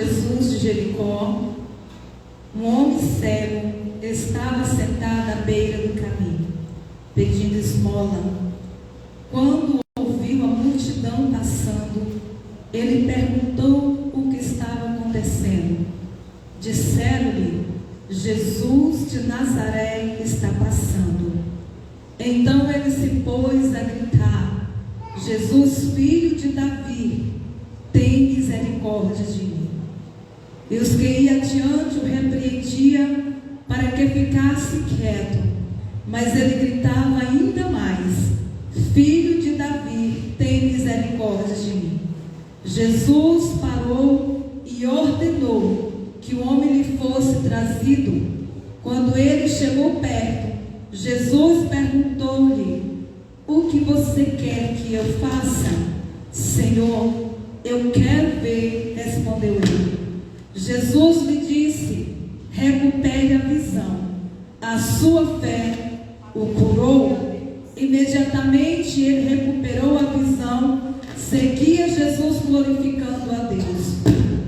Jesus de Jericó, um homem cego estava sentado à beira do caminho, pedindo esmola. Quando ouviu a multidão passando, ele perguntou o que estava acontecendo. Disseram-lhe: Jesus de Nazaré está passando. Então ele se pôs a gritar: Jesus, filho de Davi, tem misericórdia de mim. E os que iam adiante o repreendiam para que ficasse quieto, mas ele gritava ainda mais: Filho de Davi, tem misericórdia de mim. Jesus parou e ordenou que o homem lhe fosse trazido. Quando ele chegou perto, Jesus perguntou-lhe: O que você quer que eu faça? Senhor, eu quero ver, respondeu ele. Jesus lhe disse: recupere a visão, a sua fé o curou. Imediatamente ele recuperou a visão, seguia Jesus glorificando a Deus.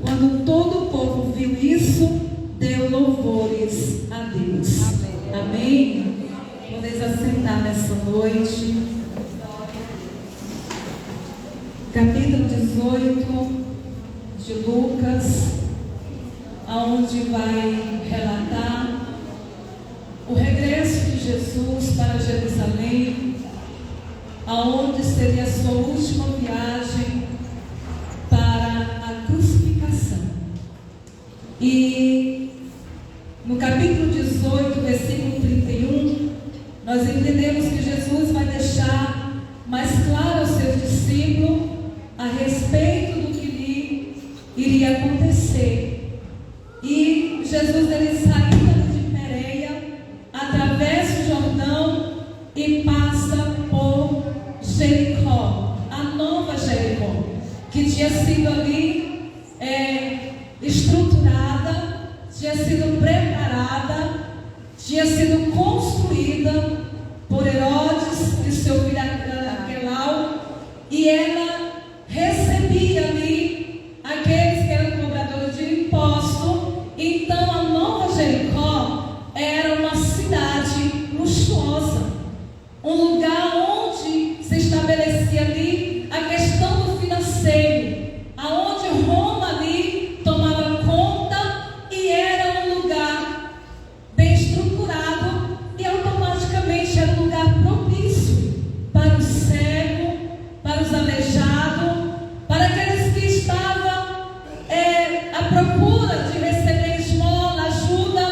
Quando todo o povo viu isso, deu louvores a Deus. Amém? Podeis assentar nessa noite. Capítulo 18 de Lucas, aonde vai relatar o regresso de Jesus para Jerusalém, aonde seria a sua última viagem para a crucificação. E no capítulo 18, versículo 31, nós entendemos que Jesus vai deixar mais claro aos seus discípulos a respeito do que lhe iria acontecer. E Jesus, ele saiu de Pereia, atravessa o Jordão e passa por Jericó, a nova Jericó, que tinha sido ali estruturada, tinha sido preparada, tinha sido construída por Herodes e seu filho Arquelau, e ela recebia ali aqueles que eram cobradores de imposto. Então a nova Jericó era uma cidade luxuosa, um lugar onde se estabelecia ali a questão do financeiro, aonde Roma ali tomava conta, e era um lugar bem estruturado, e automaticamente era um lugar propício para o cego, para os aleijados, para aqueles que estavam à procura de receber esmola, ajuda.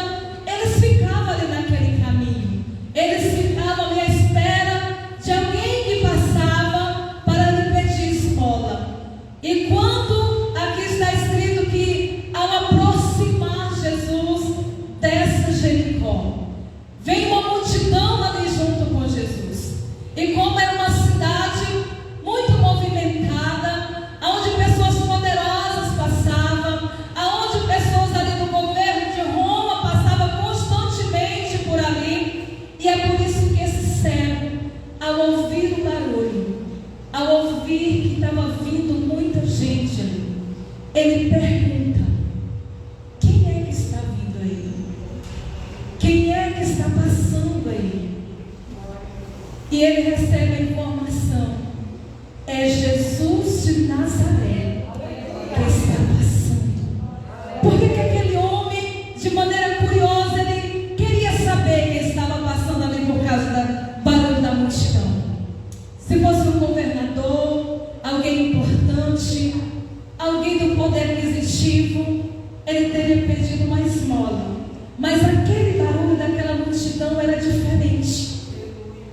Eles ficavam ali naquele caminho, eles ficavam ali à espera de alguém que passava para lhe pedir esmola. E quando aqui está escrito que ao aproximar Jesus dessa Jericó, vem uma multidão ali junto com Jesus. E como era uma cidade muito movimentada, onde pessoas poderosas passavam, onde pessoas ali do governo de Roma passavam constantemente por ali. E é por isso que esse cego, ao ouvir o barulho, ao ouvir que estava vindo muita gente ali, ele pergunta: quem é que está vindo aí? Quem é que está passando aí? E ele recebe a informação: é Jesus de Nazaré que está passando. Por que aquele homem, de maneira curiosa, ele queria saber quem estava passando ali por causa do barulho da multidão? Se fosse um governador, alguém importante, alguém do poder aquisitivo, ele teria pedido uma esmola. Mas aquele barulho daquela multidão era diferente.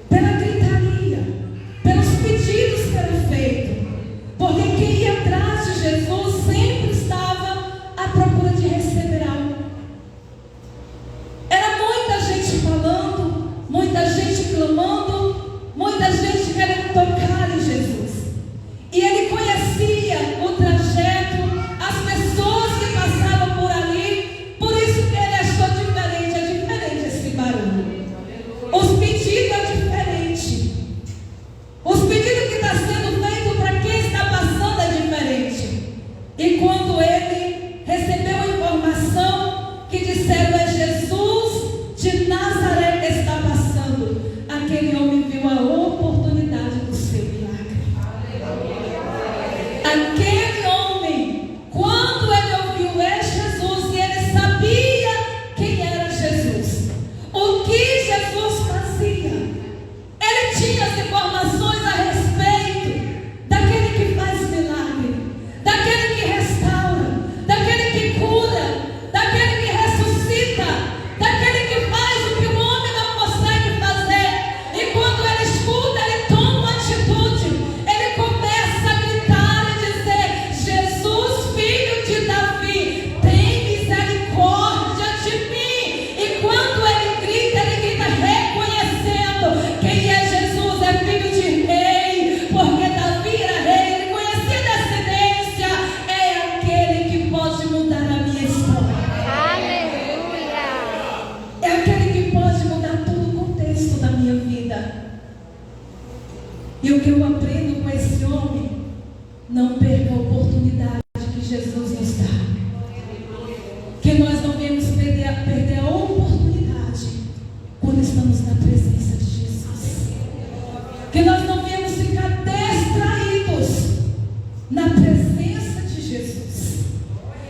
Pela gritaria, pelos pedidos que eram feitos, porque quem ia atrás de Jesus sempre estava à procura de receber algo. Era muita gente falando, muita gente clamando, muita gente querendo tocar em Jesus. E ele conhecia o trajeto, as pessoas que passavam por ali. Por isso que ele achou diferente. É diferente esse barulho. Os pedidos que eu aprendo com esse homem? Não perca a oportunidade que Jesus nos dá. Que nós não devemos perder a oportunidade quando estamos na presença de Jesus. Que nós não devemos ficar distraídos na presença de Jesus.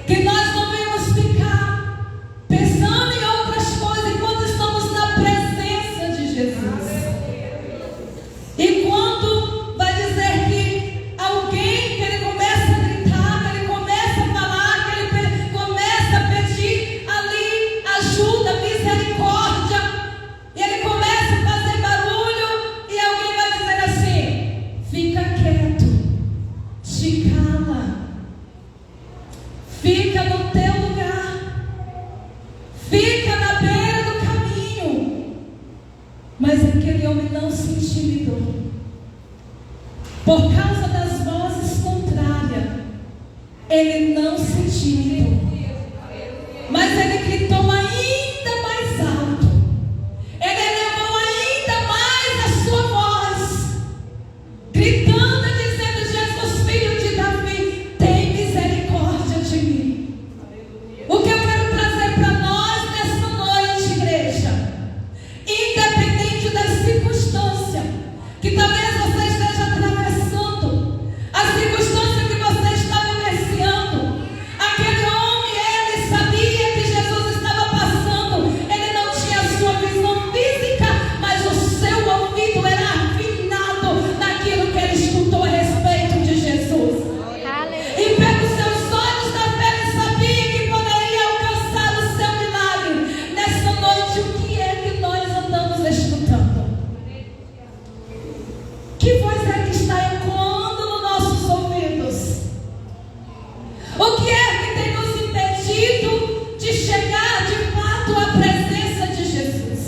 Que nós não devemos ficar pensando em outras coisas enquanto estamos na presença de Jesus. E quando vai dizer que alguém, que ele começa a gritar, que ele começa a falar, que ele começa a pedir ali ajuda, misericórdia, e ele começa a fazer barulho, e alguém vai dizer assim: fica quieto, te cala, fica no teu lugar, fica na beira do caminho. Mas aquele homem não se intimidou. Por causa das vozes contrárias, ele não se intimidou. Mas ele gritou ainda mais alto. Ele elevou ainda mais a sua voz, gritando e dizendo: Jesus, filho de Davi, tem misericórdia de mim. O que eu quero trazer para nós nessa noite, igreja, independente das circunstâncias que talvez você esteja atravessando, a circunstância que você está vivenciando, aquele homem, ele sabia que Jesus estava passando. Ele não tinha a sua visão física, mas o seu ouvido era afinado naquilo que ele escutou a respeito de Jesus. E pelos seus olhos da fé, ele sabia que poderia alcançar o seu milagre. Nessa noite, o que é que nós andamos escutando? Que voz é que está ecoando nos nossos ouvidos? O que é que tem nos impedido de chegar de fato à presença de Jesus?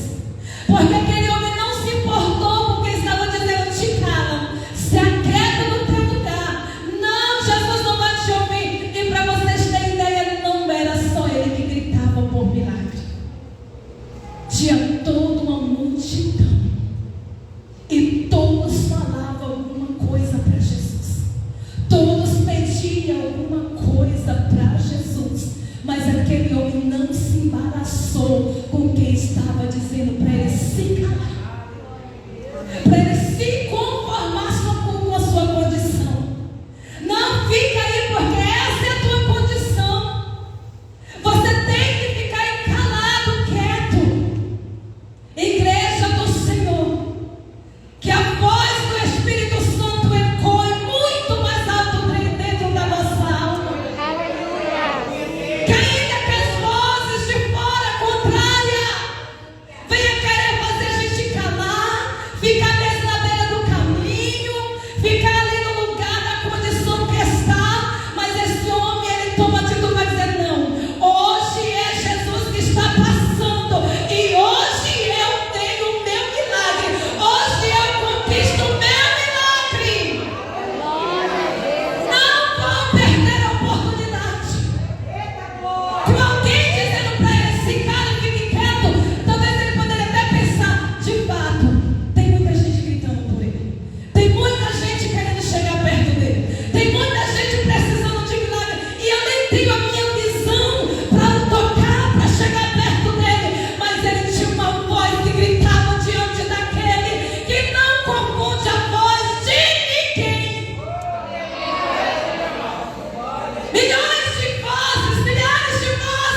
Porque aquele homem não se importou, porque estava dizendo: te cala, se aquieta no teu lugar. Não, Jesus não vai te ouvir. E para vocês terem ideia, não era só ele que gritava por milagre. Tinha toda uma multidão. E todos falavam alguma coisa para Jesus. Todos pediam alguma coisa para Jesus. Mas aquele homem não se embaraçou com quem estava dizendo para ele se calar, para ele se conformar com a sua condição. Não fica aí, porque essa é a tua condição. Você tem que ficar calado, quieto. Igreja do Senhor, que a voz do Espírito Santo ecoe muito mais alto dentro da nossa alma. Que ainda que as vozes de fora contrárias venham querer fazer a gente calar, ficar mesmo na beira do caminho, ficar ali no lugar da condição que está. Mas esse homem, ele toma atitude e vai dizer: não, hoje é Jesus que está passando, e hoje eu tenho o meu milagre, hoje eu conquisto o meu milagre. Não vou perder a oportunidade. Com alguém dizendo para ele: se cara, fique quieto, talvez ele poderia até pensar: de fato, tem muita gente gritando por ele, tem muita gente querendo chegar perto dele, tem muita gente precisando de milagre, e eu nem tenho a minha visão para tocar, para chegar perto dele. Mas ele tinha uma voz que gritava diante daquele que não confunde a voz de ninguém. Milhões de vozes, milhares de vozes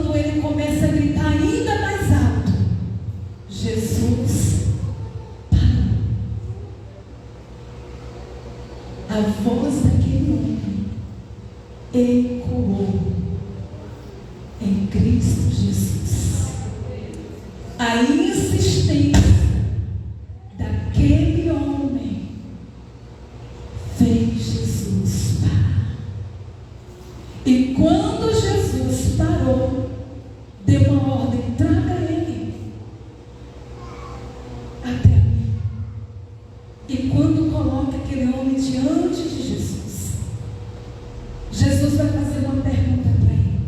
quando ele começa a gritar ainda mais alto, Jesus parou. A voz daquele homem ecoou em Cristo Jesus. A insistência daquele homem fez Jesus parar. E quando Jesus parou, deu uma ordem: traga ele até mim. E quando coloca aquele homem diante de Jesus, Jesus vai fazer uma pergunta para ele: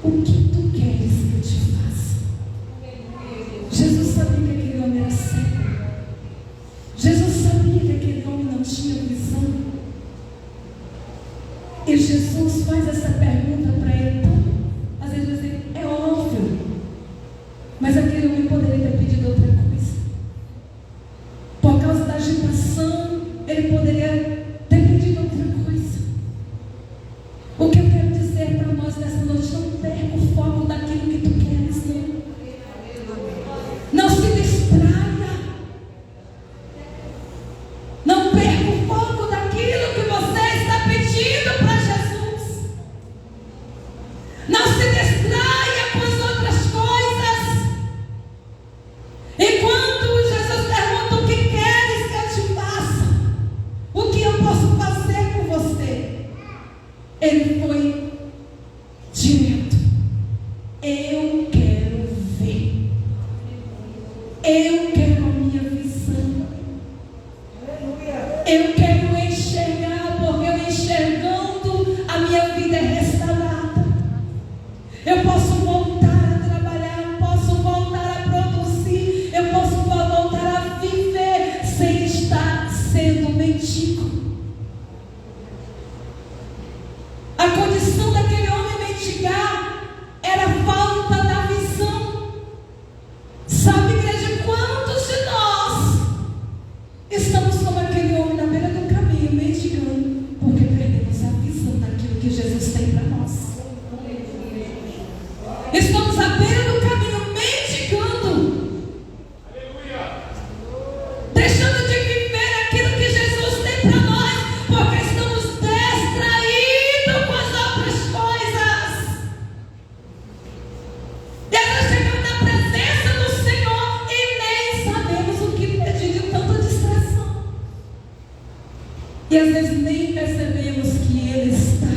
o que tu queres que eu te faça? Jesus sabia que aquele homem era cego. Jesus sabia que aquele homem não tinha visão. E Jesus faz essa pergunta para ele. Então, às vezes vai dizer, é óbvio. Mas aquele homem poderia ter pedido outra coisa. Por causa da agitação, ele poderia ter pedido outra coisa. O que eu quero dizer para nós nessa noite: não perca o foco daquilo que tu queres, não. Não se distraia. Não perca o foco daquilo que você está pedindo para Jesus. Não se distraia com as outras coisas. E quando Jesus pergunta: o que queres que eu te faça? O que eu posso fazer por você? Ele foi direto: eu quero ver. Eu quero a minha visão. Eu quero enxergar, porque eu enxergando, a minha vida é restaurada. Eu posso voltar a trabalhar, eu posso voltar a produzir, eu posso voltar a viver sem estar sendo mendigo. A condição daquele homem mendigar era a falta da visão. Sabe, igreja, quantos de nós estamos como aquele homem na beira do caminho, mendigando, porque perdemos a visão daquilo que Jesus tem para nós. Estamos à beira do caminho, mendigando, deixando de viver aquilo que Jesus tem para nós, porque estamos distraídos com as outras coisas. E às vezes chegamos na presença do Senhor e nem sabemos o que pedir de tanta distração. E às vezes nem percebemos que Ele está,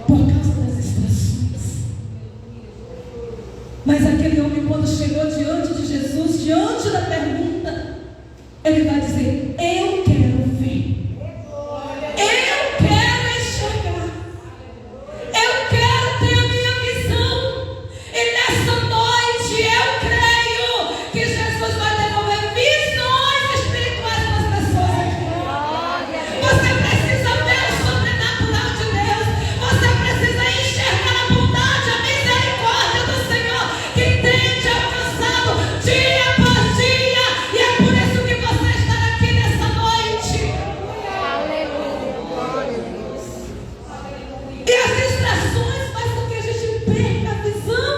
por causa das distrações. Mas aquele homem, quando chegou diante de Jesus, diante da pergunta, ele vai dizer: eu quero ver. Eu quero enxergar. Eu quero ter a minha visão. E nessa noite eu creio que Jesus vai devolver visões espirituais para as pessoas aqui. Você precisa ver o sobrenatural de Deus. Você precisa enxergar a bondade, a misericórdia do Senhor que tem te alcançado dia após dia. E é por isso que você está aqui nessa noite. E as distrações fazem com que a gente perca a visão.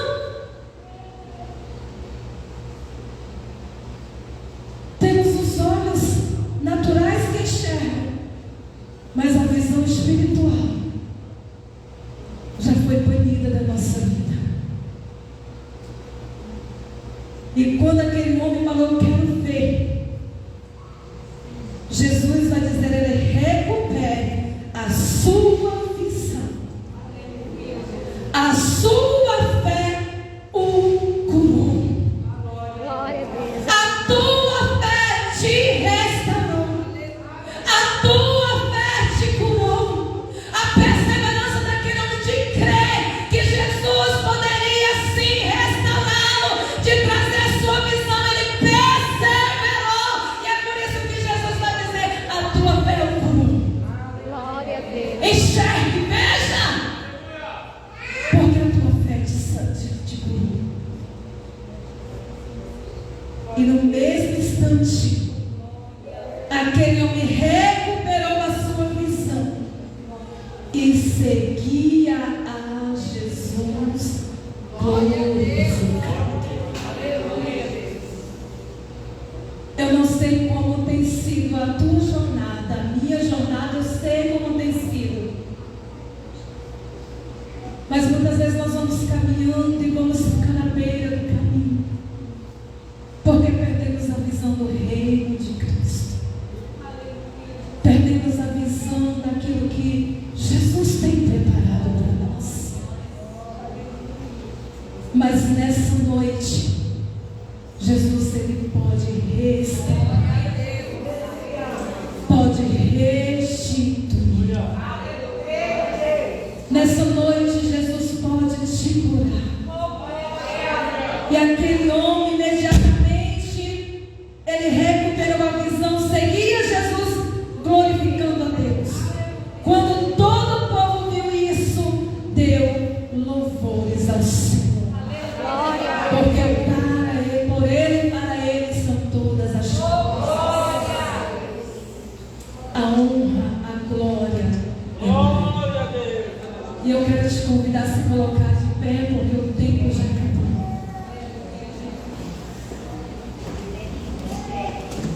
Temos os olhos naturais que enxergam, mas a visão espiritual já foi banida da nossa vida. E quando aquele homem falou: eu quero ver, Jesus vai dizer: ele recupere a sua visão. A sua fé o curou. A tua fé te restaurou. A tua fé te curou. A perseverança daquele homem de crer que Jesus poderia sim restaurá-lo, de trazer a sua visão. Ele perseverou. E é por isso que Jesus vai dizer: a tua fé o curou. Enxergue, veja. Porque a tua fé te curou. E no mesmo instante, aquele homem recuperou a sua visão e seguia Mas muitas vezes nós vamos caminhando e vamos ficar na beira do caminho, porque perdemos a visão do reino de Cristo. Perdemos a visão daquilo que Jesus tem preparado para nós. Mas nessa noite, Jesus, ele pode restaurar, pode restituir. Nessa noite, Jesus pode te curar. E aquele homem, imediatamente, ele recuperou a visão, seguia Jesus, glorificando a Deus. Quando todo o povo viu isso, deu louvores ao Senhor. Porque por Ele e para Ele são todas as coisas. A honra, a glória. E eu quero te convidar a se colocar de pé,